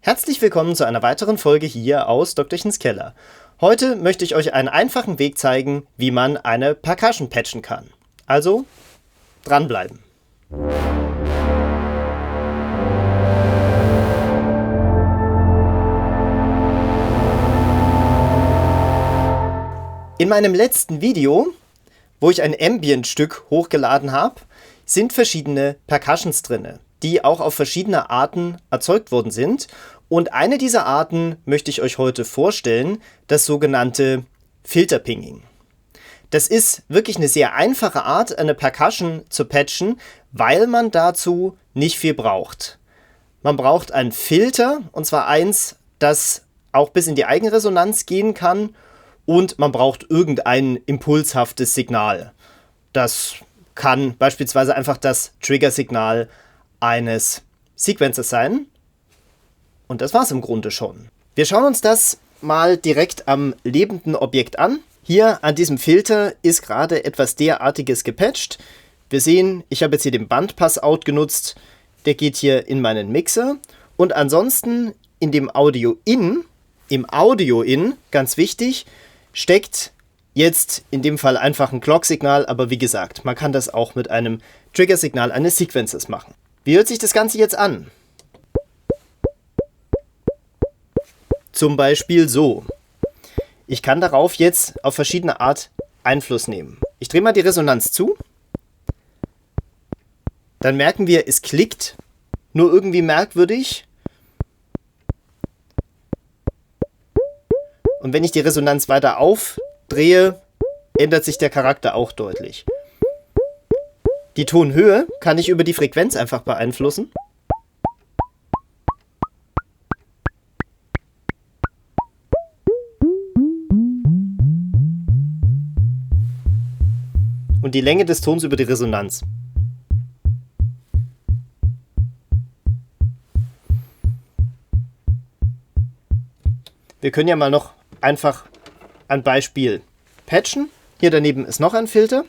Herzlich willkommen zu einer weiteren Folge hier aus Dr.chens Keller. Heute möchte ich euch einen einfachen Weg zeigen, wie man eine Percussion patchen kann. Also, dranbleiben. In meinem letzten Video, wo ich ein Ambient-Stück hochgeladen habe, sind verschiedene Percussions drin, die auch auf verschiedene Arten erzeugt worden sind. Und eine dieser Arten möchte ich euch heute vorstellen, das sogenannte Filterpinging. Das ist wirklich eine sehr einfache Art, eine Percussion zu patchen, weil man dazu nicht viel braucht. Man braucht einen Filter, und zwar eins, das auch bis in die Eigenresonanz gehen kann, und man braucht irgendein impulshaftes Signal. Das kann beispielsweise einfach das Triggersignal eines Sequencers sein. Und das war's im Grunde schon. Wir schauen uns das mal direkt am lebenden Objekt an. Hier an diesem Filter ist gerade etwas derartiges gepatcht. Wir sehen, ich habe jetzt hier den Bandpass-Out genutzt. Der geht hier in meinen Mixer. Und ansonsten in dem Audio-In, ganz wichtig, steckt jetzt in dem Fall einfach ein Clock-Signal. Aber wie gesagt, man kann das auch mit einem Triggersignal eines Sequencers machen. Wie hört sich das Ganze jetzt an? Zum Beispiel so. Ich kann darauf jetzt auf verschiedene Art Einfluss nehmen. Ich drehe mal die Resonanz zu. Dann merken wir, es klickt, nur irgendwie merkwürdig. Und wenn ich die Resonanz weiter aufdrehe, ändert sich der Charakter auch deutlich. Die Tonhöhe kann ich über die Frequenz einfach beeinflussen. Und die Länge des Tons über die Resonanz. Wir können ja mal noch einfach ein Beispiel patchen. Hier daneben ist noch ein Filter.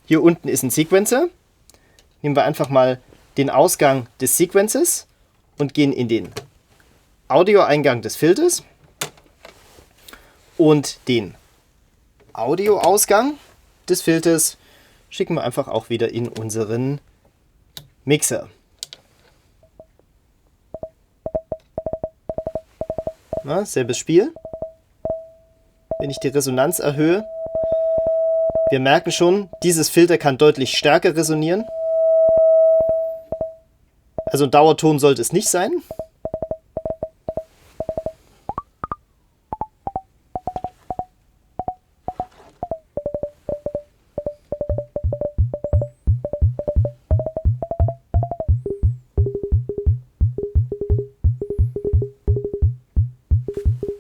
Hier unten ist ein Sequencer. Nehmen wir einfach mal den Ausgang des Sequencers und gehen in den Audioeingang des Filters und den Audioausgang des Filters schicken wir einfach auch wieder in unseren Mixer. Na, selbes Spiel. Wenn ich die Resonanz erhöhe, wir merken schon, dieses Filter kann deutlich stärker resonieren. Also ein Dauerton sollte es nicht sein.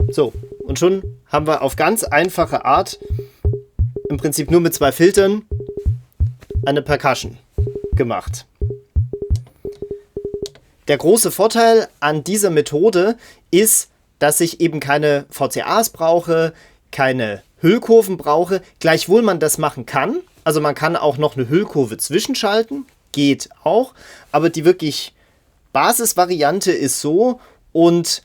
So, und schon haben wir auf ganz einfache Art, im Prinzip nur mit 2 Filtern, eine Percussion gemacht. Der große Vorteil an dieser Methode ist, dass ich eben keine VCAs brauche, keine Hüllkurven brauche, gleichwohl man das machen kann. Also man kann auch noch eine Hüllkurve zwischenschalten, geht auch, aber die wirklich Basisvariante ist so und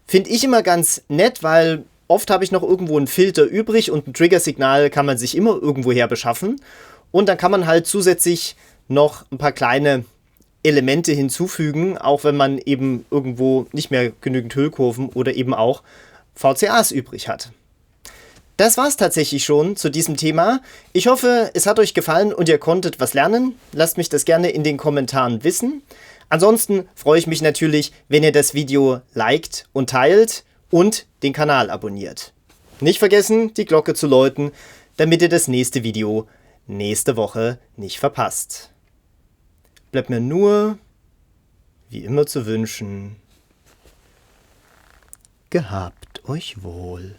finde ich immer ganz nett, weil oft habe ich noch irgendwo einen Filter übrig und ein Triggersignal kann man sich immer irgendwoher beschaffen. Und dann kann man halt zusätzlich noch ein paar kleine Elemente hinzufügen, auch wenn man eben irgendwo nicht mehr genügend Hüllkurven oder eben auch VCAs übrig hat. Das war es tatsächlich schon zu diesem Thema. Ich hoffe, es hat euch gefallen und ihr konntet was lernen. Lasst mich das gerne in den Kommentaren wissen. Ansonsten freue ich mich natürlich, wenn ihr das Video liked und teilt und den Kanal abonniert. Nicht vergessen, die Glocke zu läuten, damit ihr das nächste Video nächste Woche nicht verpasst. Bleibt mir nur, wie immer zu wünschen, gehabt euch wohl.